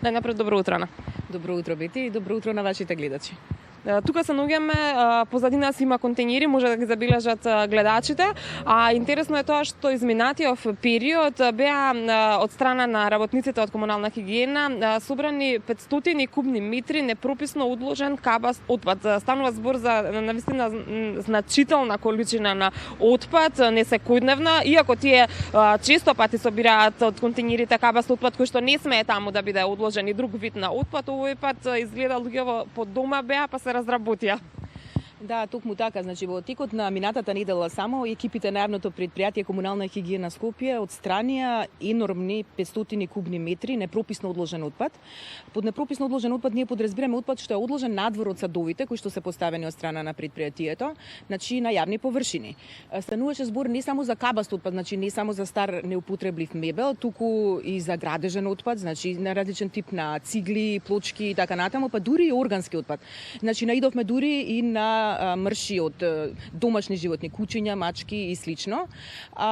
Најнапред добро утро, Ана. Добро утро, Бети, и добро утро на вашите гледачи. Тука се наоѓаме, позади нас има контејнери, може да ги забележат гледачите, а интересно е тоа што изминатиот период беа од страна на работниците од комунална хигиена собрани 500 кубни метри непрописно одложен кабаст отпад. Станува збор за навистина значителна количина на отпад, не секојдневна, иако тие често пати собираат од контејнерите кабаст отпад кој што не смее таму да биде одложен и друг вид на отпад, овој пат изгледа луѓето по дома беа па се разработија. Да, токму така, значи во текот на минатата недела само екипите на јавното предпријатие Комунална хигиена Скопје отстранија енормни 500 кубни метри непрописно одложен отпад. Под непрописно одложен отпад ние подразбираме отпад што е одложен надвор од садовите кои што се поставени од страна на предпријатието, значи на јавни површини. Стануваше збор не само за кабаст отпад, значи не само за стар неупотреблив мебел, туку и за градежен отпад, значи на различен тип на цигли, плочки и така натаму, па дури и органски отпад. Значи наидовме дури и на мрши од домашни животни, кучиња, мачки и слично.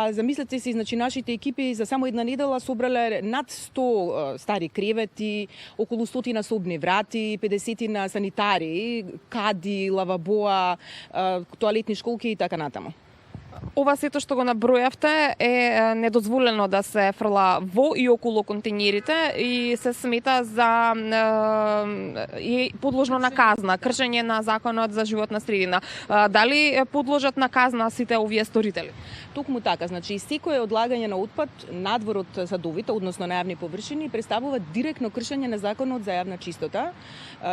Замислете си, значи нашите екипи за само една недела собрале над 100 стари кревети, околу 100 собни врати, 50 на санитари, кади, лавабоа, тоалетни школки и така натаму. Ова сето што го набројавте е недозволено да се фрла во и околу контејнерите и се смета за и подложно на казна, кршење на законот за животна средина. Дали подложат на казна сите овие сторители? Токму така, значи секое одлагање на отпад надвор од садовите, односно на јавни површини, представува директно кршење на законот за јавна чистота,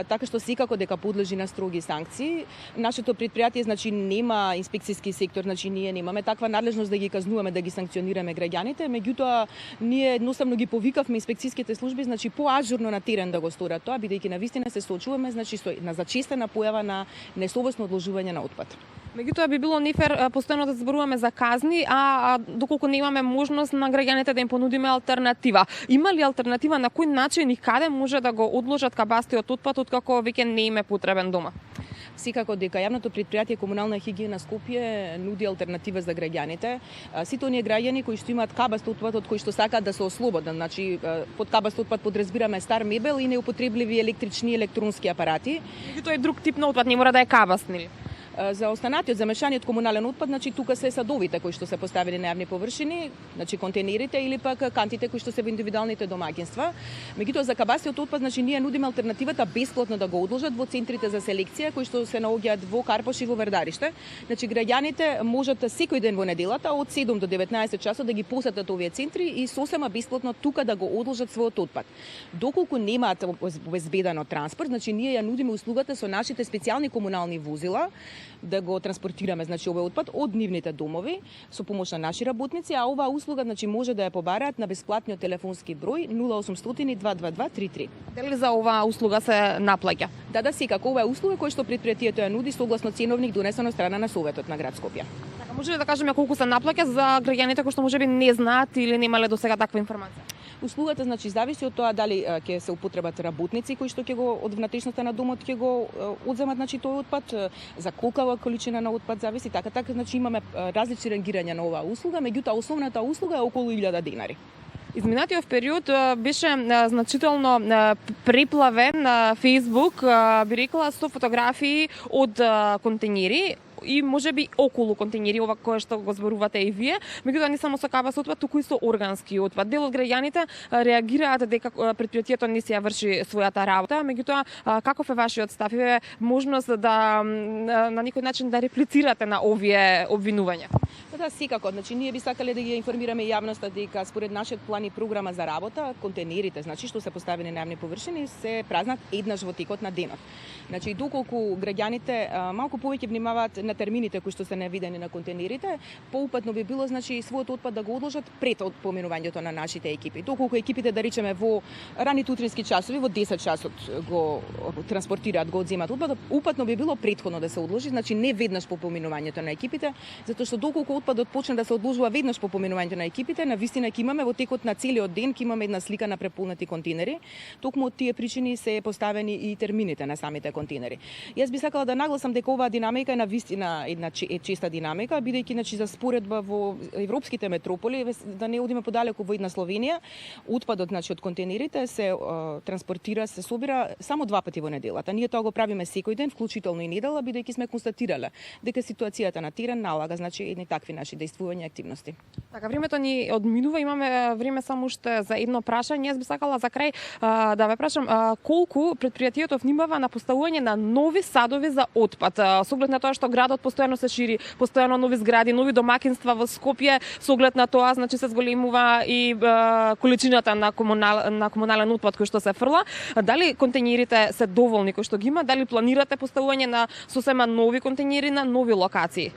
така што секако дека подлежи на строги санкции. Нашето предпријатие значи нема инспекцијски сектор, значи ние немаме таква надлежност да ги казнуваме, да ги санкционираме граѓаните, меѓутоа ние едноставно ги повикавме инспекцијските служби, значи поажурно на терен да го сторат тоа, бидејќи навистина се соочуваме значи со на зачестена појава на несовесно одложување на отпад. Меѓутоа би било нефер постојано да зборуваме за казни, а доколку немаме можност на граѓаните да им понудиме алтернатива. Има ли алтернатива на кој начин и каде може да го одложат кабастиот отпад откако веќе не им е потребен дома? Секако дека јавното предпријатие Комунална хигиена Скопје нуди алтернатива за граѓаните. Сите оние граѓани кои што имаат кабаст отпад од кои што сакаат да се ослободат, значи под кабаст отпад подразбираме стар мебел и неупотребливи електрични и електронски апарати. Меѓутоа е друг тип на отпад, не мора да е кабаст, нели? За останатиот, замешаниот комунален отпад, значи тука се садовите кои што се поставени на јавни површини, значи контејнерите или пак кантите кои што се во индивидуалните домаќинства. Меѓутоа за кабастиот отпад, значи ние нудиме алтернативата бесплатно да го одложат во центрите за селекција кои што се наоѓаат во Карпош и во Вердариште. Значи граѓаните можат секој ден во неделата од 7 до 19 часот да ги посетат овие центри и сосема бесплатно тука да го одложат својот отпад. Доколку немаат обезбедено транспорт, значи ние ја нудиме услугата со нашите специјални комунални возила да го транспортираме значи овој отпад од нивните домови со помош на наши работници, а оваа услуга значи може да ја побараат на бесплатниот телефонски број 0800 222 33. Дали за оваа услуга се наплаќа? Да, секако ова е услуга која што предпријатието ја нуди согласно ценовник донесен од страна на Советот на град Скопје. Така, може ли да кажеме колку се наплаќа за граѓаните кои што можеби не знаат или немале досега таква информација? Услугата значи зависи од тоа дали ќе се употребат работници кои што ќе го од внатрешноста на домот ќе го одземат значи тој отпад, за колка количина на отпад зависи, така значи имаме различни рангирања на оваа услуга, меѓутоа основната услуга е околу 1000 денари. Изминатиот период беше значително преплавен на Facebook, би рекла, со фотографии од контејнери и можеби околу контејнери, ова кое што го зборувате и вие, меѓутоа не само со кабаст отпад, туку и со органски отпад. Дел од граѓаните реагираат дека предпријатието не си ја врши својата работа, меѓутоа каков е вашиот став? Е можност да на некој начин да реплицирате на овие обвинувања? Да, секако. Значи ние би сакале да ги информираме јавноста дека според нашиот план и програма за работа, контејнерите, значи што се поставени на јавни површини, се празнат еднаш во текот на денот. Значи доколку граѓаните малку повеќе внимаваат на термините кои што се наведени на контејнерите, поупатно би било значи својот отпад да го одложат пред поминувањето на нашите екипи. Доколку екипите да речеме во раните утрински часови, во 10 часот го транспортираат, го одземат отпадот, упатно би било претходно да се одложи, значи не веднаш по поминувањето на екипите, затоа што доколку отпадот почне да се одложува веднаш по поминувањето на екипите, навистина ќе имаме во текот на целиот ден ќе имаме една слика на преполнати контейнери. Токму од тие причини се поставени и термините на самите контейнери. Јас би сакала да нагласам дека оваа динамика е една честа динамика, бидејќи значи за споредба во европските метрополи, да не одиме подалеку во една Словенија, отпадот значи од контейнерите се транспортира, се собира само 2 пати во неделата. Ние тоа го правиме секој ден, вклучително и недела, бидејќи сме констатирале дека ситуацијата на терен налага значи едни такви наши действувања и активности. Така, времето ни одминува, имаме време само уште за едно прашање. Јас би сакала за крај да ве прашам колку предпријатието внимава на поставување на нови садови за отпад, со оглед на тоа што градот постојано се шири, постојано нови згради, нови домакинства во Скопје, со оглед на тоа значи се зголемува и количината на комунален отпад кој што се фрла. Дали контейнерите се доволни кои што ги има, дали планирате поставување на сосема нови контейнери на нови локации?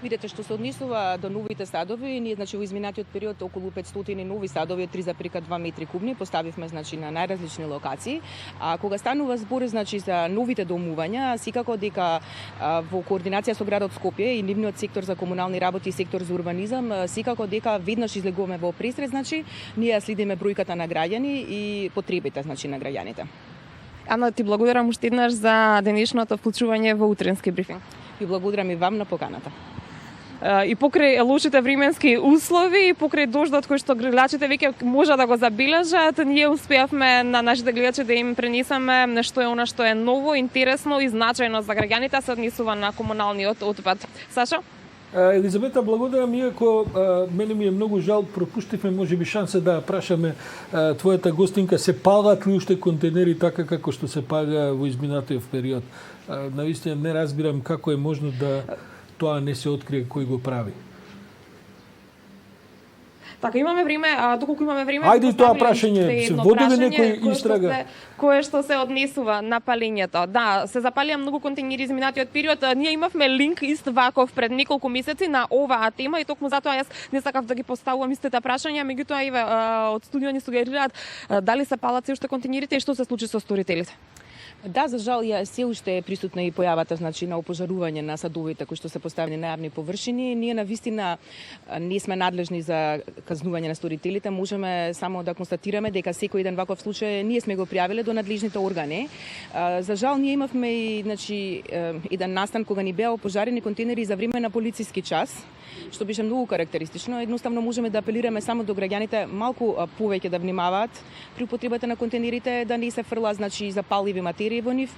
Видете, што се однесува до новите садови, ние значи во изминатиот период околу 500 нови садови од 3,2 метри кубни поставивме значи на најразлични локации. А кога станува збор значи за новите домувања, секако дека во координација со градот Скопје и нивниот сектор за комунални работи и сектор за урбанизам, секако дека веднаш излегуваме во пресред, значи ние следиме бројката на граѓани и потребите значи на граѓаните. Ана, ти благодарам уште еднаш за денешното вклучување во утренски брифинг. И благодарам и вам на поканата. И покрај лошите временски услови, и покрај дождот кој што гледачите веќе може да го забележат, ние успеавме на нашите гледачи да им пренесеме што е она што е ново, интересно и значајно за граѓаните се однесува на комуналниот отпад. Сашо? Елизабета, благодарам, иако мене ми е многу жал, пропуштивме можеби шанса да прашаме твојата гостинка, се палат ли уште контейнери така како што се пага во изминатиот период? Навистина не разбирам како е можно да тоа не се открие кој го прави. Така, имаме време, доколку имаме време... Ајде тоа прашање, се води ли некој истрага? Кое што се однесува на палењето. Да, се запалија многу контейнери изминатиот период. Ние имавме линк ист ваков пред неколку месеци на оваа тема и токму затоа јас не сакав да ги поставувам истите прашања, меѓутоа и од студио ни сугерираат дали се палат се уште контейнерите и што се случи со сторителите. Да, за жал ја се уште е присутна и појавата значи на опожарување на садовите кои што се поставени на јавни површини. Ние навистина не сме надлежни за казнување на сторителите, можеме само да констатираме дека секој еден ваков случај ние сме го пријавиле до надлежните органи. За жал ние имавме и значи еден настан кога ни беа опожарени контейнери за време на полициски час, што беше многу карактеристично. Едноставно можеме да апелираме само до граѓаните малку повеќе да внимаваат при употребата на контейнерите, да не се фрла значи запаливи материи во нив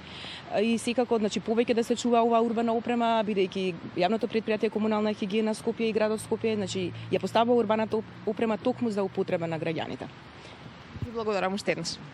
и секако значи повеќе да се чува оваа урбана опрема, бидејќи јавното претпријатие Комунална хигиена Скопје и градот Скопје значи ја поставува урбаната опрема токму за употреба на граѓаните. Благодарам уште еднаш.